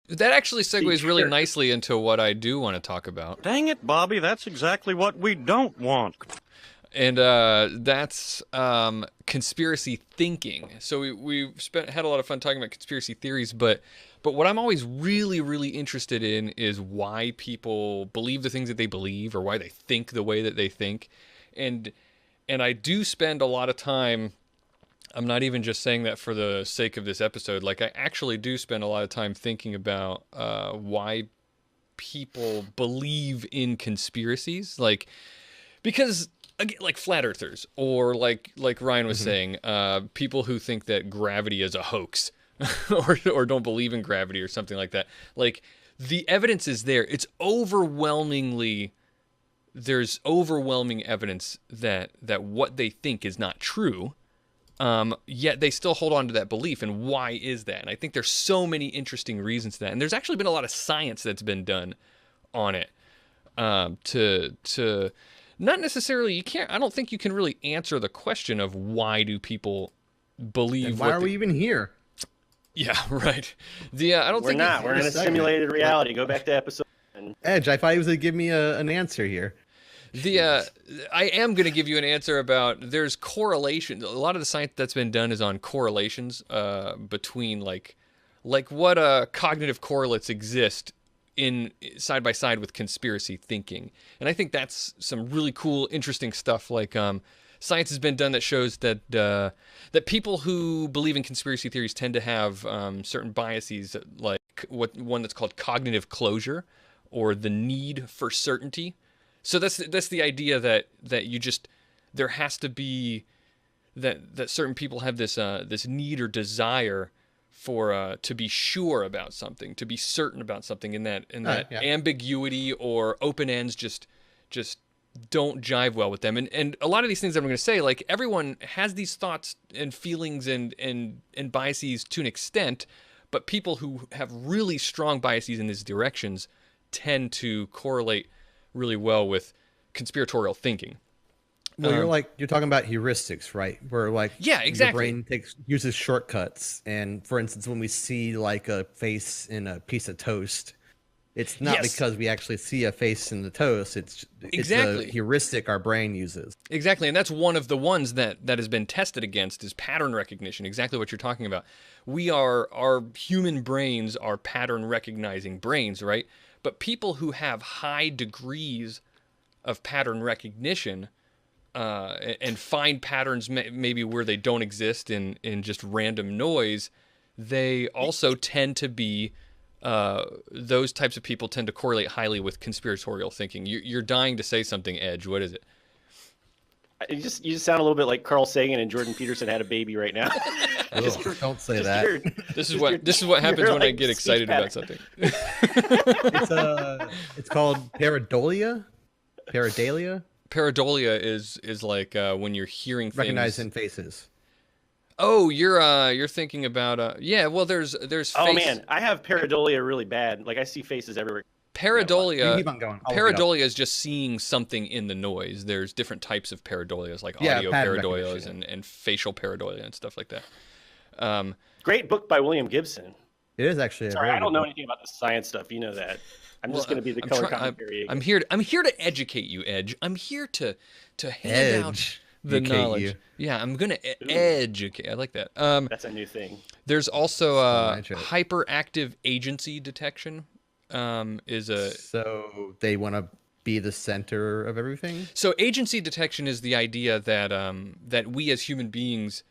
That actually segues really Sure. nicely into what I do want to talk about. Dang it, Bobby, that's exactly what we don't want. And that's conspiracy thinking. So we've had a lot of fun talking about conspiracy theories, but what I'm always really, really interested in is why people believe the things that they believe, or why they think the way that they think. And I do spend a lot of time. I'm not even just saying that for the sake of this episode. Like, I actually do spend a lot of time thinking about why people believe in conspiracies. Like, because again, like flat earthers, or like Ryan was saying, people who think that gravity is a hoax, or don't believe in gravity or something like that. Like, the evidence is there. It's there's overwhelming evidence that what they think is not true. Yet they still hold on to that belief. And why is that? And I think there's so many interesting reasons to that. And there's actually been a lot of science that's been done on it, to not necessarily, I don't think you can really answer the question of why do people believe. And why are we even here? Yeah, right. I don't We're think not. We're in a simulated reality. Go back to episode 1. Edge, I thought he was going to give me an answer here. I am going to give you an answer about, there's correlation. A lot of the science that's been done is on correlations between like what cognitive correlates exist in side by side with conspiracy thinking. And I think that's some really cool, interesting stuff. Like, science has been done that shows that that people who believe in conspiracy theories tend to have certain biases, like one that's called cognitive closure, or the need for certainty. So that's the idea that you just, there has to be that certain people have this this need or desire for to be sure about something, to be certain about something, and that ambiguity or open ends just don't jive well with them. And a lot of these things that I'm going to say, like, everyone has these thoughts and feelings and biases to an extent, but people who have really strong biases in these directions tend to correlate really well with conspiratorial thinking. Well, you're talking about heuristics, right? Where, like, yeah, exactly, your brain uses shortcuts. And for instance, when we see like a face in a piece of toast, it's not because we actually see a face in the toast. It's a heuristic our brain uses. Exactly, and that's one of the ones that has been tested against, is pattern recognition. Exactly what you're talking about. Our human brains are pattern recognizing brains, right? But people who have high degrees of pattern recognition and find patterns maybe where they don't exist in just random noise, they also tend to be, those types of people tend to correlate highly with conspiratorial thinking. You're dying to say something, Edge. What is it? You just sound a little bit like Carl Sagan and Jordan Peterson had a baby right now. Don't say that. This is what happens when I get excited about something. It's called pareidolia. Pareidolia. Pareidolia is like when you're hearing things. Recognizing faces. Oh, you're thinking about well, there's Oh man, I have pareidolia really bad. Like, I see faces everywhere. Pareidolia. Keep on going. Pareidolia is just seeing something in the noise. There's different types of pareidolias, like audio pareidolias and facial pareidolia and stuff like that. Great book by William Gibson. It is actually. Sorry, I don't know anything about the science stuff. You know that. I'm just going to be the color commentary. I'm here to educate you, Edge. I'm here to hand out the knowledge. You. Yeah, I'm going to educate. I like that. That's a new thing. There's also hyperactive agency detection. So they want to be the center of everything. So agency detection is the idea that that we as human beings,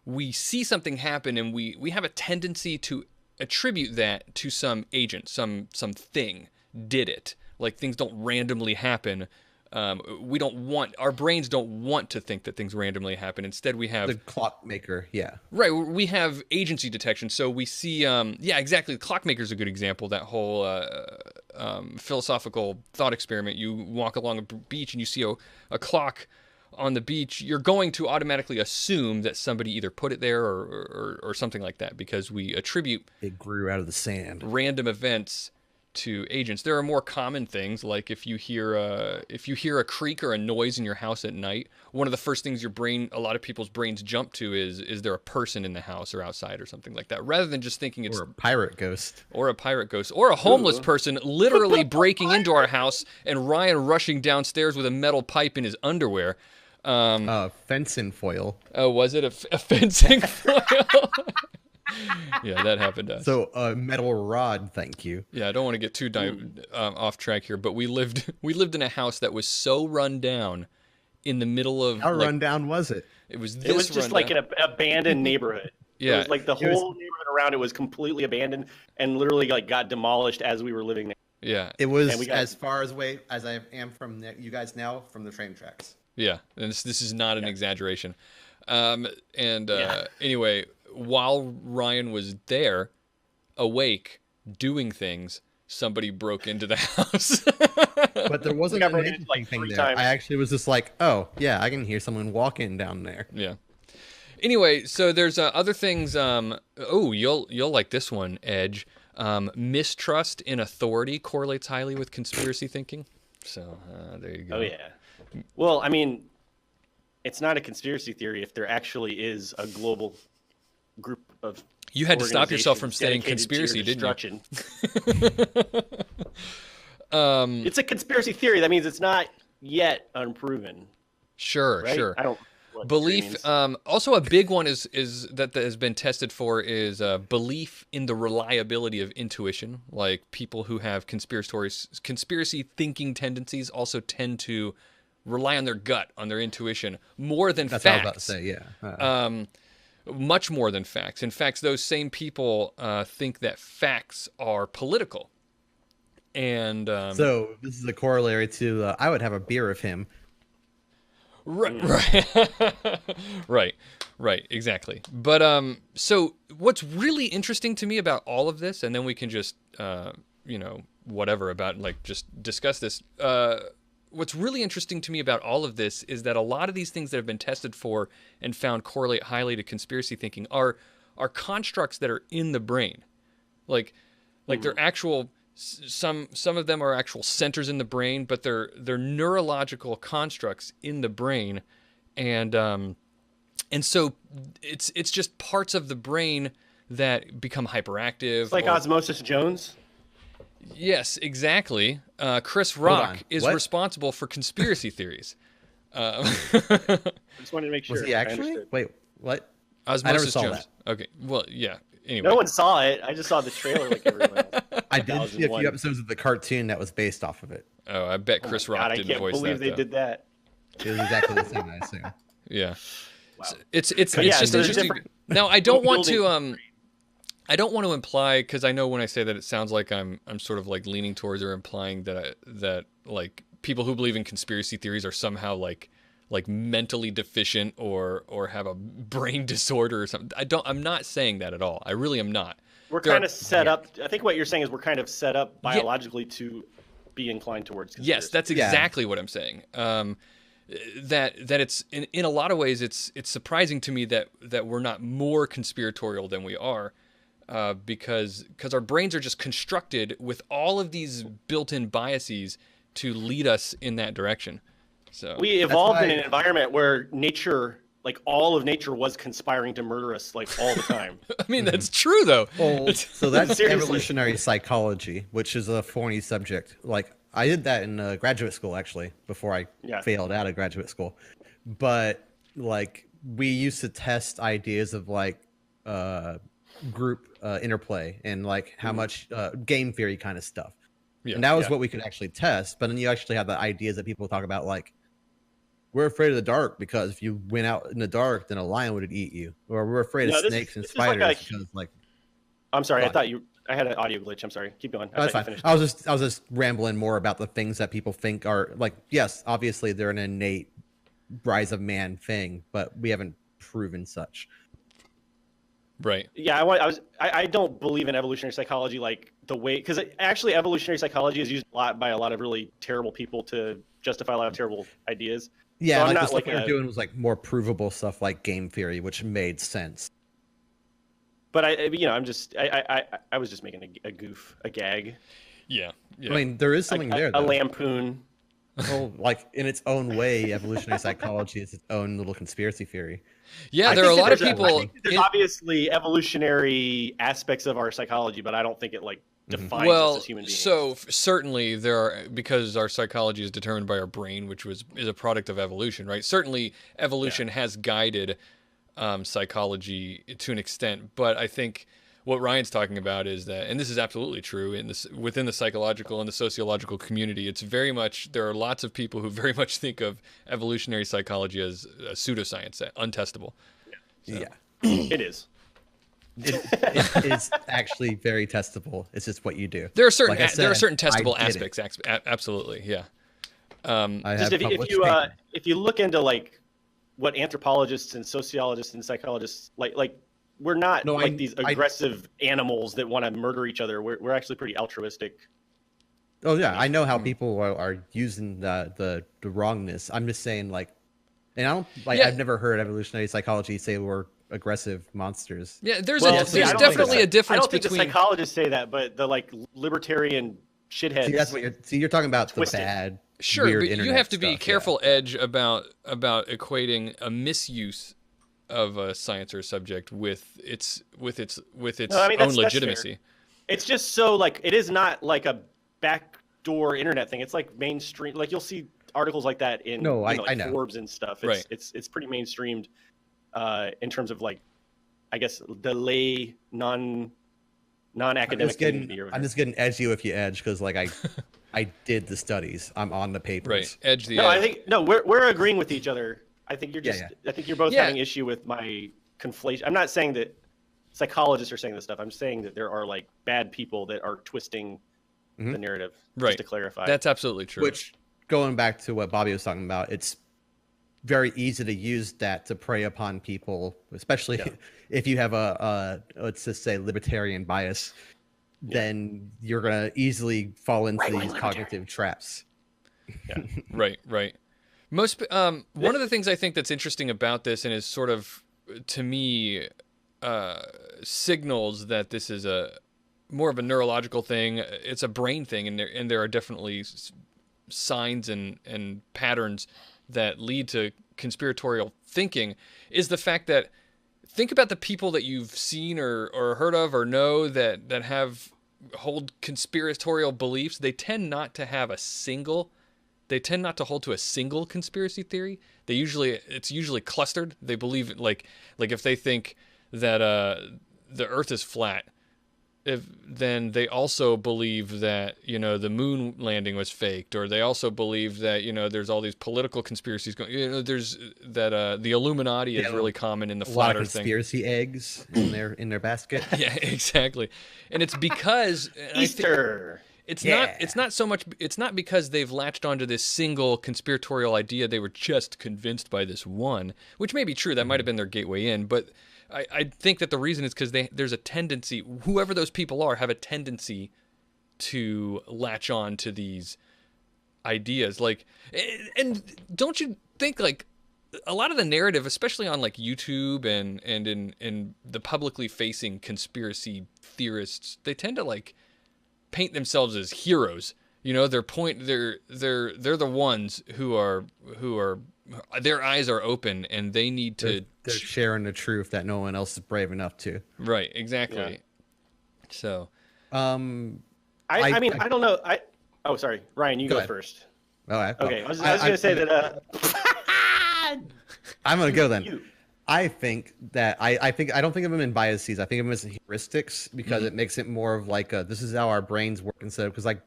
we see something happen and we have a tendency to attribute that to some agent, some thing did it. Like, things don't randomly happen. Our brains don't want to think that things randomly happen. Instead, we have the clockmaker. Yeah. Right. We have agency detection. So we see, exactly. The clockmaker is a good example. That whole philosophical thought experiment. You walk along a beach and you see a clock on the beach. You're going to automatically assume that somebody either put it there or something like that, because we attribute it grew out of the sand, random events to agents. There are more common things, like if you hear a creak or a noise in your house at night, one of the first things a lot of people's brains jump to is there a person in the house or outside or something like that, rather than just thinking it's or a pirate ghost or a homeless person literally breaking into our house and Ryan rushing downstairs with a metal pipe in his underwear. Fencing foil. Oh, was it a fencing foil? Yeah, that happened to us. So metal rod, thank you. Yeah, I don't want to get too off track here, but we lived in a house that was so run down in the middle of. How run down was it? It was just like an abandoned neighborhood. Yeah, it was like the whole neighborhood around it was completely abandoned and literally like got demolished as we were living there. Yeah, it was as far away as I am from you guys now from the train tracks. Yeah, and this is not an exaggeration. Anyway, while Ryan was there, awake, doing things, somebody broke into the house. But there wasn't anything there. I actually was just like, oh, yeah, I can hear someone walking down there. Yeah. Anyway, so there's other things. You'll like this one, Edge. Mistrust in authority correlates highly with conspiracy thinking. So there you go. Oh, yeah. Well, I mean, it's not a conspiracy theory if there actually is a global group of. You had to stop yourself from saying conspiracy, didn't you? It's a conspiracy theory. That means it's not yet unproven. Sure, right? Sure. I don't. Belief. Also, a big one is that has been tested for is belief in the reliability of intuition. Like people who have conspiracy thinking tendencies also tend to rely on their gut, on their intuition, more than facts. That's what I was about to say. Yeah. Much more than facts. In fact, those same people think that facts are political. And so this is a corollary to I would have a beer of him. Right, right, exactly. But so what's really interesting to me about all of this, and then we can just whatever about like just discuss this. What's really interesting to me about all of this is that a lot of these things that have been tested for and found correlate highly to conspiracy thinking are constructs that are in the brain, like they're actual. Some of them are actual centers in the brain, but they're neurological constructs in the brain, and so it's just parts of the brain that become hyperactive. It's like Osmosis Jones. Yes, exactly. Chris Rock is responsible for conspiracy theories. I just wanted to make sure. Was he actually? Wait, what? Osmosis Jones. That. Okay, well, yeah. Anyway. No one saw it. I just saw the trailer like everyone else. I did see a few episodes of the cartoon that was based off of it. Oh, I bet Chris Rock didn't voice that. I can't believe they did that. It was exactly the same, I assume. Yeah. Wow. So it's just interesting. Now, I don't want to imply, because I know when I say that it sounds like I'm sort of like leaning towards or implying that like people who believe in conspiracy theories are somehow like mentally deficient or have a brain disorder or something. I'm not saying that at all. I really am not. We're kind of set up. I think what you're saying is we're kind of set up biologically to be inclined towards conspiracy. Yes, that's exactly what I'm saying. That it's in a lot of ways it's surprising to me that we're not more conspiratorial than we are, because our brains are just constructed with all of these built-in biases to lead us in that direction. So we evolved in an environment where nature, like all of nature, was conspiring to murder us like all the time. I mean, that's true though. Well, so that's evolutionary psychology, which is a thorny subject. Like I did that in graduate school actually before I failed out of graduate school. But like we used to test ideas of like group interplay and like how much game theory kind of stuff. Yeah, and that was what we could actually test. But then you actually have the ideas that people talk about, like, we're afraid of the dark because if you went out in the dark, then a lion would eat you. Or we're afraid of snakes and spiders because, like... I'm sorry, I had an audio glitch. I'm sorry. Keep going. That's fine. I was just rambling more about the things that people think are, like, yes, obviously they're an innate rise of man thing, but we haven't proven such. Right. Yeah, I don't believe in evolutionary psychology like the way, because actually evolutionary psychology is used a lot by a lot of really terrible people to justify a lot of terrible ideas. Yeah, so like the stuff we were doing was like more provable stuff like game theory, which made sense. But I was just making a gag. Yeah. I mean, there is something there, a though. lampoon. Well, like in its own way, evolutionary psychology is its own little conspiracy theory. Yeah, I there are a think lot that of people. I think that there's obviously evolutionary aspects of our psychology, but I don't think it like defines us as human beings. So certainly there are, because our psychology is determined by our brain, which is a product of evolution, right? Certainly evolution has guided psychology to an extent, but I think what Ryan's talking about is that, and this is absolutely true in this, within the psychological and the sociological community, it's very much, there are lots of people who very much think of evolutionary psychology as a pseudoscience, untestable. Yeah, it is. It is actually very testable. It's just what you do. There are certain Like I said, there are certain testable I did aspects. Absolutely, yeah. Just if you look into like what anthropologists and sociologists and psychologists like we're not these aggressive animals that want to murder each other. We're actually pretty altruistic. Oh yeah, I know how people are using the wrongness. I'm just saying, like, and I don't like. I've never heard evolutionary psychology say we're aggressive monsters. Yeah, there's definitely a difference. I don't think between the psychologists say that, but the like libertarian shitheads. See, that's what you're talking about. Twisted. The bad. Sure, weird but you have to be stuff, careful, Edge, about equating a misuse of a science or a subject with its own legitimacy. It's just so like it is not like a backdoor internet thing. It's like mainstream. Like you'll see articles like that in I know. Forbes and stuff. It's pretty mainstreamed in terms of like I guess the lay non-academic community. I'm just getting edgy with you, Edge, because like I did the studies. I'm on the papers. Right, Edge the. No, I think we're agreeing with each other. I think you're just. I think you're both having issue with my conflation. I'm not saying that psychologists are saying this stuff. I'm saying that there are like bad people that are twisting the narrative. Right. Just to clarify. That's absolutely true. Which, going back to what Bobby was talking about, it's very easy to use that to prey upon people, especially if you have a let's just say libertarian bias. Then you're gonna easily fall into these cognitive traps. Yeah. Right. Most one of the things I think that's interesting about this, and is sort of to me signals that this is a more of a neurological thing. It's a brain thing, and there are definitely signs and patterns that lead to conspiratorial thinking. Is the fact that think about the people that you've seen or heard of or know that hold conspiratorial beliefs. They tend not to hold to a single conspiracy theory. It's usually clustered. They believe like if they think that the Earth is flat, then they also believe that the moon landing was faked, or they also believe that there's all these political conspiracies going. There's that the Illuminati is really common in the flat Earth thing. Conspiracy eggs in their basket. Yeah, exactly. And it's because Easter. It's not because they've latched onto this single conspiratorial idea. They were just convinced by this one, which may be true. That might have been their gateway in, but I think that the reason is because there's a tendency, whoever those people are, have a tendency to latch on to these ideas. Like, and don't you think like a lot of the narrative, especially on like YouTube and in the publicly facing conspiracy theorists, they tend to like paint themselves as heroes. They're the ones who are their eyes are open, and they need to. They're sharing the truth that no one else is brave enough to. Right. Exactly. Yeah. So. I mean, I don't know. Oh, sorry, Ryan, you go first. All right. Okay. I was going to say that. I'm going to go then. I think that I don't think of them in biases. I think of them as heuristics because it makes it more of like this is how our brains work instead of because like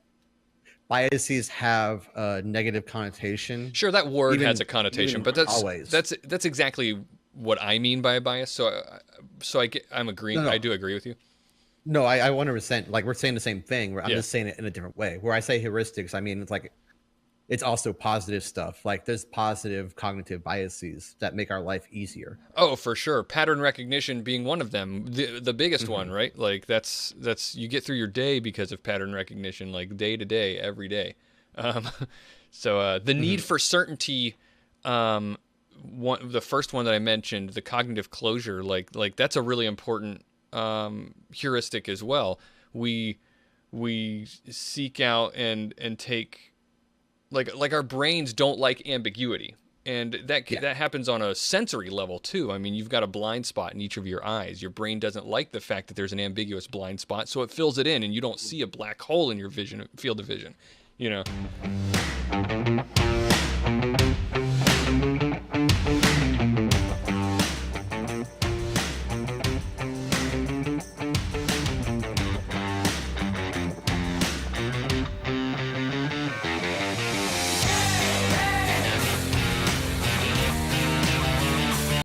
biases have a negative connotation. Sure, that word has a connotation, but always. That's exactly what I mean by a bias. So I'm agreeing. No. I do agree with you. No, I 100% like we're saying the same thing. I'm just saying it in a different way. Where I say heuristics, I mean it's like it's also positive stuff. Like there's positive cognitive biases that make our life easier. Oh, for sure. Pattern recognition being one of them, the biggest one, right? Like that's you get through your day because of pattern recognition, like day to day, every day. So the need for certainty, the first one that I mentioned, the cognitive closure, like that's a really important heuristic as well. we seek out and take, like our brains don't like ambiguity. And that happens on a sensory level too. I mean, you've got a blind spot in each of your eyes. Your brain doesn't like the fact that there's an ambiguous blind spot, so it fills it in, and you don't see a black hole in your field of vision. You know.